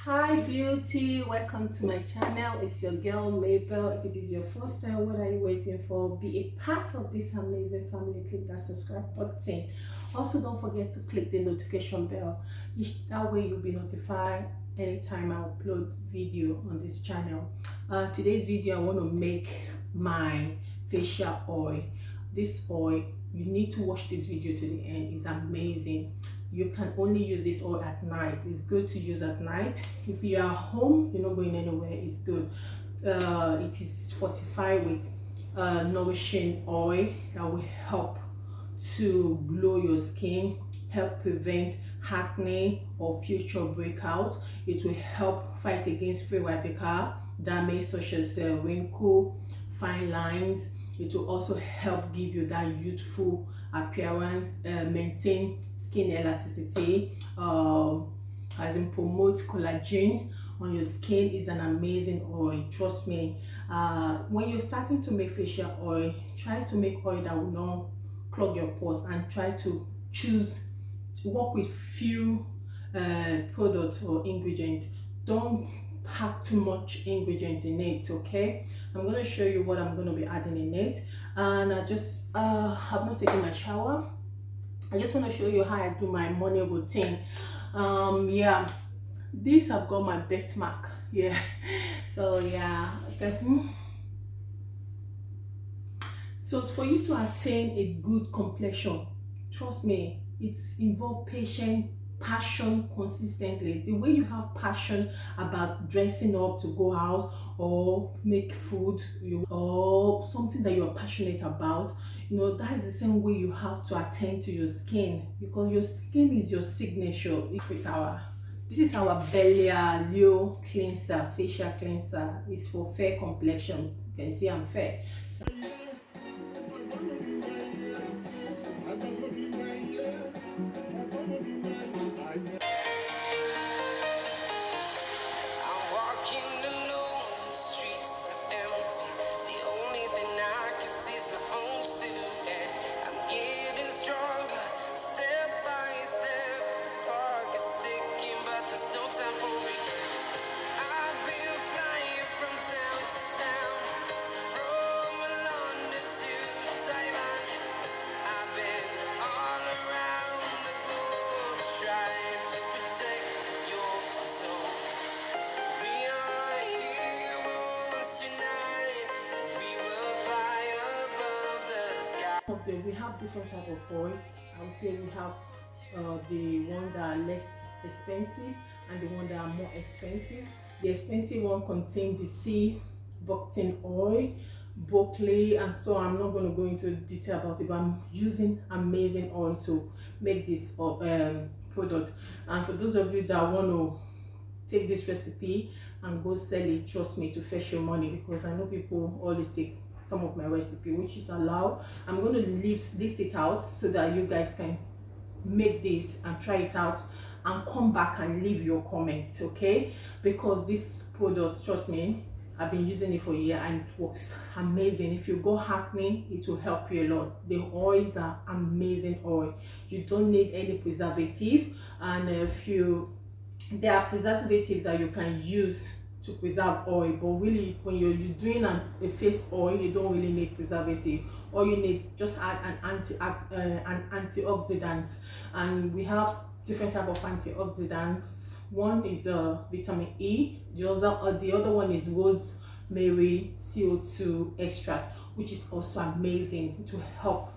Hi beauty, welcome to my channel. It's your girl Mabel. If it is your first time, what are you waiting for? Be a part of this amazing family. Click that subscribe button. Also, don't forget to click the notification bell. That way you'll be notified anytime I upload video on this channel. Today's video, I want to make my facial oil. This oil, you need to watch this video to the end. It's amazing. You can only use this oil at night. It's good to use at night. If you are home, you're not going anywhere, it's good. It is fortified with nourishing oil that will help to glow your skin, help prevent acne or future breakout. It will help fight against free radical damage such as wrinkle, fine lines. It will also help give you that youthful appearance, maintain skin elasticity, as in promote collagen on your skin. Is an amazing oil, trust me. When you're starting to make facial oil, try to make oil that will not clog your pores, and try to work with few products or ingredients. Don't pack too much ingredient in it, okay? I'm going to show you what I'm going to be adding in it. And I just have not taken my shower. I just want to show you how I do my morning routine. Yeah, these have got my birthmark. Yeah, so yeah, okay. So for you to attain a good complexion, trust me, it's involved patience, passion, consistently. The way you have passion about dressing up to go out or make food, or something that you're passionate about, that is the same way you have to attend to your skin, because your skin is your signature. This is our Belia Leo cleanser, facial cleanser. It's for fair complexion. You can see I'm fair. So we have different type of oil. I would say we have the one that are less expensive and the one that are more expensive. The expensive one contains the sea buckthorn oil, broccoli, and so I'm not going to go into detail about it, but I'm using amazing oil to make this product. And for those of you that want to take this recipe and go sell it, trust me, to fetch your money, because I know people always take some of my recipe, which is allowed. I'm going to list it out so that you guys can make this and try it out and come back and leave your comments, okay? Because this product, trust me, I've been using it for a year and it works amazing. If you go acne, it will help you a lot. The oils are amazing oil. You don't need any preservative, and there are preservatives that you can use to preserve oil, but really when you're doing a face oil, you don't really need preservative. All you need, just add an antioxidants, and we have different type of antioxidants. One is vitamin E, the other one is rosemary CO2 extract, which is also amazing to help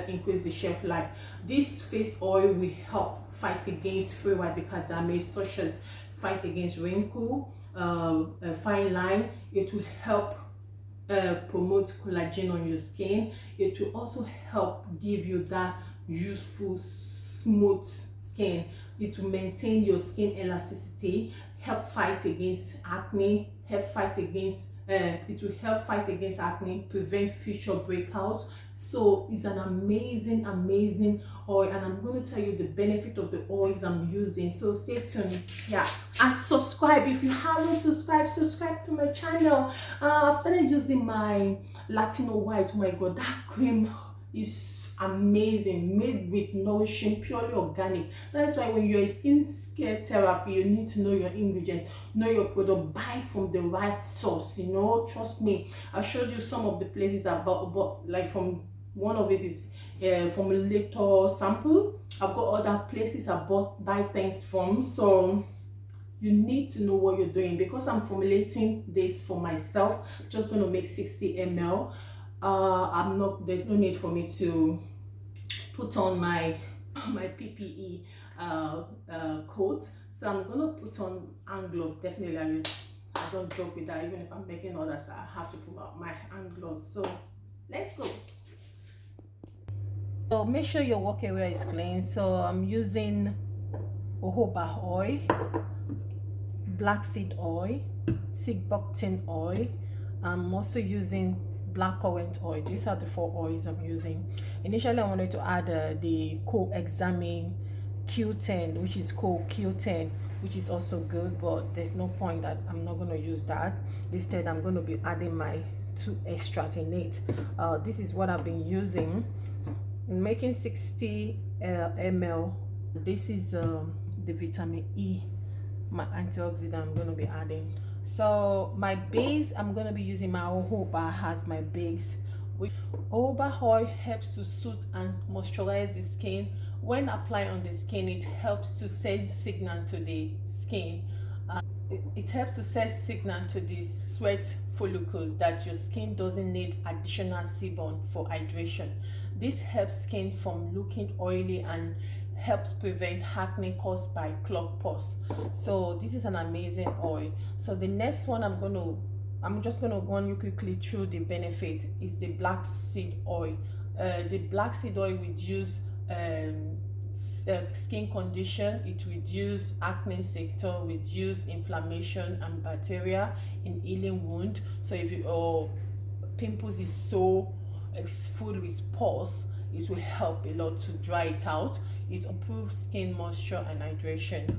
increase the shelf life. This face oil will help fight against free radical damage, such as fight against wrinkle, fine line. It will help promote collagen on your skin. It will also help give you that youthful, smooth skin. It will maintain your skin elasticity, help fight against acne, it will help fight against acne, prevent future breakouts. So it's an amazing oil, and I'm going to tell you the benefit of the oils I'm using. So stay tuned. Yeah, and subscribe if you haven't subscribe to my channel. I've started using my Latino white. Oh my god, that cream is amazing, made with nourishing, purely organic. That is why when you're in skincare therapy, you need to know your ingredients, know your product, buy from the right source. You know, trust me. I showed you some of the places I bought like from. One of it is formulator sample. I've got other places I buy things from. So you need to know what you're doing. Because I'm formulating this for myself, just going to make 60 ml. There's no need for me to put on my PPE coat. So I'm gonna put on hand gloves. Definitely, I don't joke with that. Even if I'm making others, I have to put out my hand gloves. So let's go. So make sure your workwear is clean. So I'm using jojoba oil, black seed oil, sea buckthorn oil. I'm also using black currant oil. These are the 4 oils I'm using. Initially I wanted to add the co-examine Q10, which is Q10, which is also good, but there's no point that I'm not going to use that. Instead I'm going to be adding my 2 extract in it. This is what I've been using in making 60 ml. This is the vitamin E, my antioxidant I'm going to be adding. So my base, I'm going to be using my jojoba as my base. Jojoba oil helps to soothe and moisturize the skin. When applied on the skin, it helps to send signal to the skin. It helps to send signal to the sweat follicles that your skin doesn't need additional sebum for hydration. This helps skin from looking oily and helps prevent acne caused by clogged pores. So this is an amazing oil. So the next one I'm just gonna run you quickly through the benefit is the black seed oil. The black seed oil reduces skin condition. It reduces acne sector, reduce inflammation and bacteria in healing wound. So if your pimples is so full with pores, it will help a lot to dry it out. It improves skin moisture and hydration.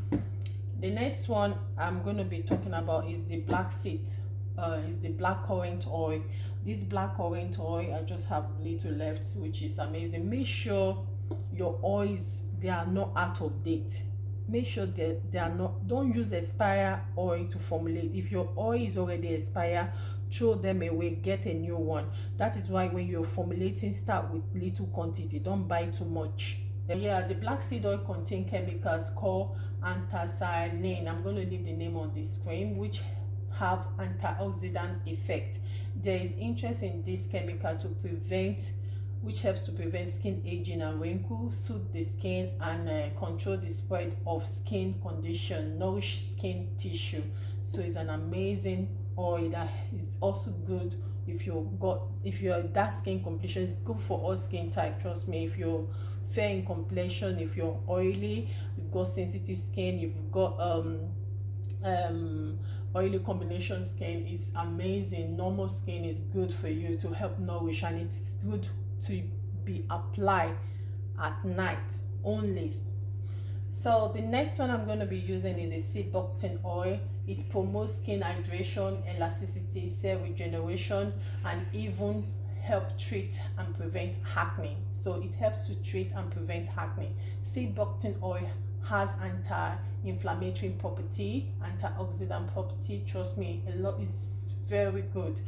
The next one I'm going to be talking about is the black seed, is the black currant oil. This black currant oil, I just have little left, which is amazing. Make sure your oils, they are not out of date. Make sure that they are not, don't use expired oil to formulate. If your oil is already expired, throw them away, get a new one. That is why when you're formulating, start with little quantity, don't buy too much. Yeah, the black seed oil contain chemicals called anthocyanin. I'm going to leave the name on the screen, which have antioxidant effect. There is interest in this chemical to prevent, which helps to prevent skin aging and wrinkles, soothe the skin, and control the spread of skin condition, nourish skin tissue. So it's an amazing oil that is also good if you're dark skin complexion. It's good for all skin type, trust me. If you're fair in complexion, if you're oily, you've got sensitive skin, you've got oily combination skin, is amazing. Normal skin is good for you to help nourish, and it's good to be applied at night only. So the next one I'm going to be using is the sea buckthorn oil. It promotes skin hydration, elasticity, cell regeneration, and even help treat and prevent acne. So it helps to treat and prevent acne. Sea buckthorn oil has anti-inflammatory property, antioxidant property. Trust me, a lot is very good.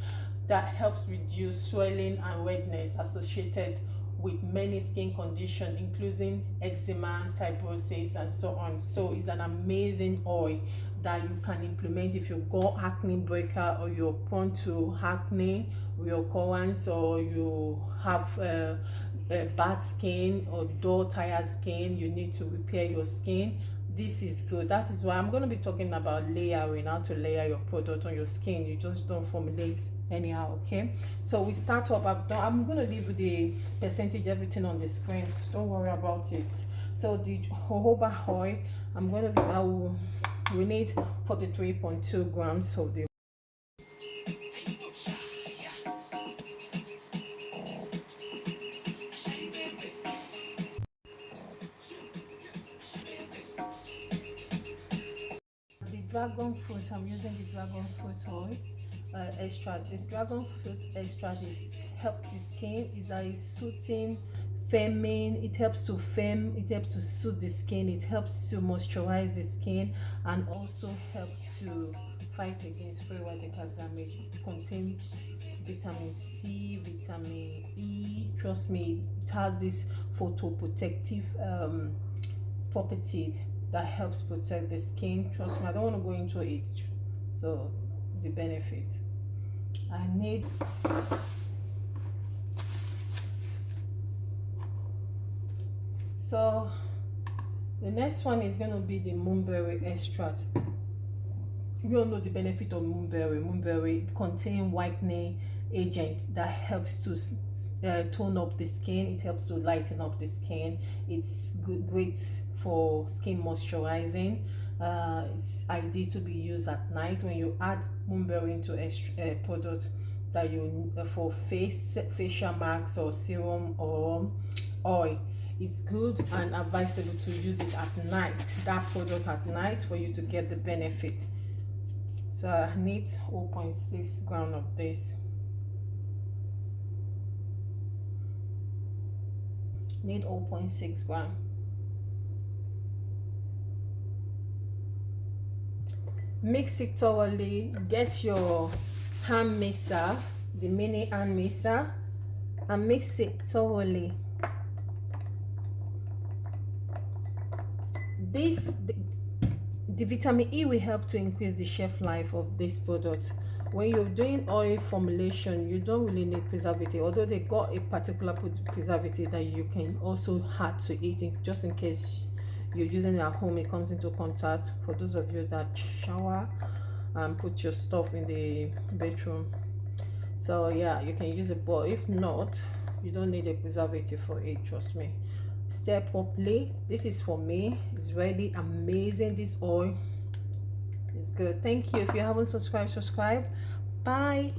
That helps reduce swelling and redness associated with many skin conditions, including eczema, fibrosis, and so on. So it's an amazing oil that you can implement if you've got acne breakout, or you're prone to acne reoccurrence, or you have bad skin or dull, tired skin, you need to repair your skin. This is good. That is why I'm going to be talking about layering, how to layer your product on your skin. You just don't formulate anyhow. Okay, so we start up. I'm going to leave the percentage, everything on the screen, so don't worry about it. So the jojoba oil, we need 43.2 grams of the dragon fruit. I'm using the dragon fruit oil extract. This dragon fruit extract is help the skin, is a soothing firming, it helps to firm, it helps to soothe the skin, it helps to moisturize the skin, and also help to fight against free radical damage. It contains vitamin C, vitamin E. Trust me, it has this photoprotective property that helps protect the skin. Trust me, I don't want to go into it. So the benefit, I need so the next one is going to be the Mulberry Extract. You all know the benefit of mulberry. Mulberry contains whitening agent that helps to tone up the skin. It helps to lighten up the skin. It's great for skin moisturizing. It's ideal to be used at night when you add mulberry into a product that you for facial marks or serum or oil. It's good and advisable to use it at night, that product at night, for you to get the benefit. So I need 0.6 gram of this. Need 0.6 gram. Mix it thoroughly. Get your hand mixer, the mini hand mixer, and mix it thoroughly. The vitamin E will help to increase the shelf life of this product. When you're doing oil formulation, you don't really need preservative, although they got a particular preservative that you can also add to it just in case you're using it at home, it comes into contact. For those of you that shower and put your stuff in the bedroom, so yeah, you can use it, but if not, you don't need a preservative for it. Trust me. Stir properly. This is for me. It's really amazing. This oil is good. Thank you. If you haven't subscribed, subscribe. Bye.